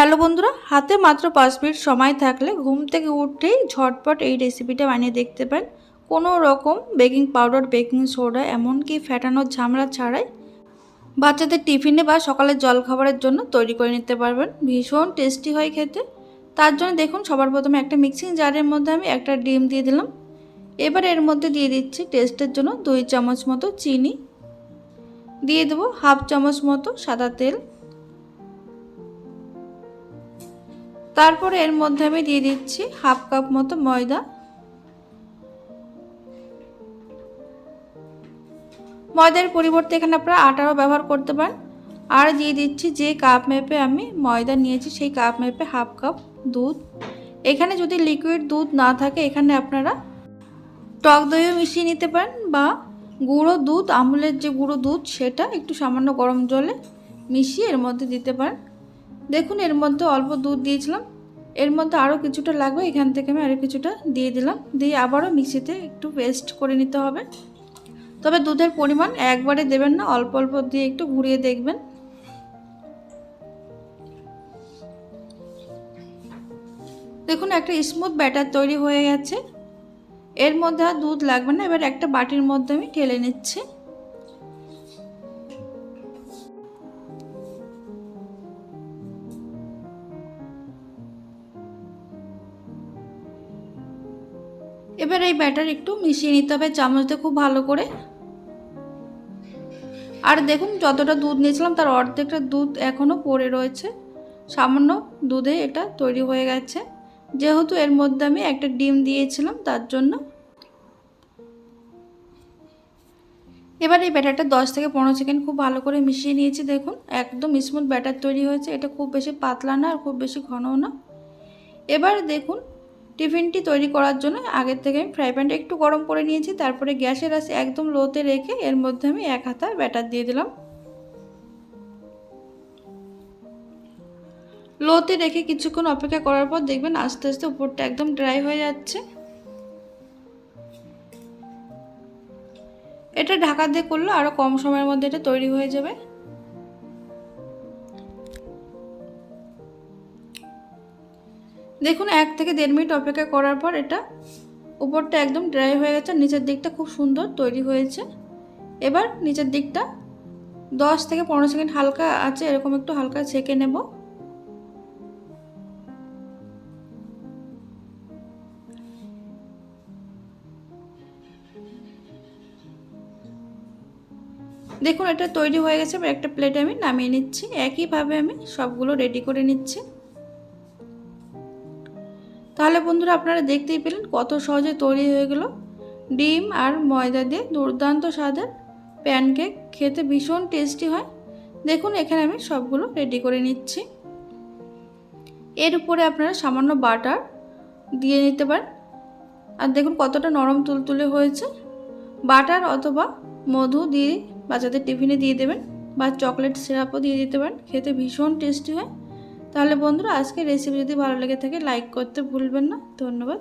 Hello বন্ধুরা, হাতে মাত্র 5 মিনিট সময় থাকলে ঘুম থেকে উঠেই ঝটপট এই রেসিপিটা বানিয়ে দেখতে পারেন। কোনো রকম বেকিং পাউডার, বেকিং সোডা এমনকি ফ্যাটানোর ঝামেলা ছাড়াই বাচ্চাদের টিফিনে বা সকালের জলখাবারের জন্য তৈরি করে নিতে পারবেন। ভীষণ টেস্টি হয় খেতে। তার জন্য দেখুন, সবার প্রথমে একটা মিক্সিং জারের মধ্যে আমি একটা ডিম দিয়ে দিলাম। এবার এর মধ্যে দিয়ে দিচ্ছি টেস্টের জন্য 2 চামচ মতো চিনি, দিয়ে দেবো হাফ চামচ মতো সাদা তেল। তারপরে এর মধ্যে আমি দিয়ে দিচ্ছি হাফ কাপ মতো ময়দা। ময়দার পরিবর্তে এখানে আপনারা আটারও ব্যবহার করতে পারেন। আর দিয়ে দিচ্ছি যে কাপ মেপে আমি ময়দা নিয়েছি সেই কাপ মেপে হাফ কাপ দুধ। এখানে যদি লিকুইড দুধ না থাকে এখানে আপনারা টক দইও মিশিয়ে নিতে পারেন, বা গুঁড়ো দুধ, আমুলের যে গুঁড়ো দুধ সেটা একটু সামান্য গরম জলে মিশিয়ে এর মধ্যে দিতে পারেন। দেখুন, এর মধ্যে অল্প দুধ দিয়েছিলাম, এর মধ্যে আরও কিছুটা লাগবে, এখান থেকে আমি আরও কিছুটা দিয়ে দিলাম। দিয়ে আবারও মিক্সিতে একটু পেস্ট করে নিতে হবে। তবে দুধের পরিমাণ একবারে দেবেন না, অল্প অল্প দিয়ে একটু ঘুরিয়ে দেখবেন। দেখুন, একটা স্মুথ ব্যাটার তৈরি হয়ে গেছে। এর মধ্যে আর দুধ লাগবে না। এবার একটা বাটির মধ্যে আমি ঢেলে নিচ্ছি। এবার এই ব্যাটার একটু মিশিয়ে নিতে হবে চামচ দিয়ে খুব ভালো করে। আর দেখুন, যতটা দুধ নিয়েছিলাম তার অর্ধেকটা দুধ এখনও পড়ে রয়েছে। সামান্য দুধে এটা তৈরি হয়ে গেছে। যেহেতু এর মধ্যে আমি একটা ডিম দিয়েছিলাম তার জন্য। এবার এই ব্যাটারটা 10 থেকে 15 সেকেন্ড খুব ভালো করে মিশিয়ে নিয়েছি। দেখুন, একদম স্মুথ ব্যাটার তৈরি হয়েছে। এটা খুব বেশি পাতলা না আর খুব বেশি ঘনও না। এবার দেখুন, টিফিনটি তৈরি করার জন্য আগের থেকে আমি ফ্রাই প্যানটা একটু গরম করে নিয়েছি। তারপরে গ্যাসের আঁচ একদম লোতে রেখে এর মধ্যে আমি 1 হাতা ব্যাটার দিয়ে দিলাম। লোতে রেখে কিছুক্ষণ অপেক্ষা করার পর দেখবেন আস্তে আস্তে উপরটা একদম ড্রাই হয়ে যাচ্ছে। এটা ঢাকা দিয়ে করলে আরও কম সময়ের মধ্যে এটা তৈরি হয়ে যাবে। দেখুন, 1 থেকে 1.5 মিনিট অপেক্ষা করার পর এটা উপরটা একদম ড্রাই হয়ে গেছে, নিচের দিকটা খুব সুন্দর তৈরি হয়েছে। এবার নিচের দিকটা 10 থেকে 15 সেকেন্ড হালকা আছে এরকম একটু হালকা ছেঁকে নেব। দেখুন, এটা তৈরি হয়ে গেছে। এবার একটা প্লেটে আমি নামিয়ে নিচ্ছি। একইভাবে আমি সবগুলো রেডি করে নিচ্ছি। তাহলে বন্ধুরা, আপনারা দেখতেই পেলেন কত সহজে তৈরি হয়ে গেল ডিম আর ময়দা দিয়ে দুর্দান্ত স্বাদের প্যানকেক। খেতে ভীষণ টেস্টি হয়। দেখুন, এখানে আমি সবগুলো রেডি করে নিচ্ছি। এর উপরে আপনারা সামান্য বাটার দিয়ে নিতে পারেন। আর দেখুন কতটা নরম তুলতুলে হয়েছে। বাটার অথবা মধু দিয়ে বাচ্চাদের টিফিনে দিয়ে দেবেন, বা চকলেট সিরাপও দিয়ে দিতে পারেন। খেতে ভীষণ টেস্টি হয়। তাহলে বন্ধুরা, আজকের রেসিপি যদি ভালো লেগে থাকে লাইক করতে ভুলবেন না। ধন্যবাদ।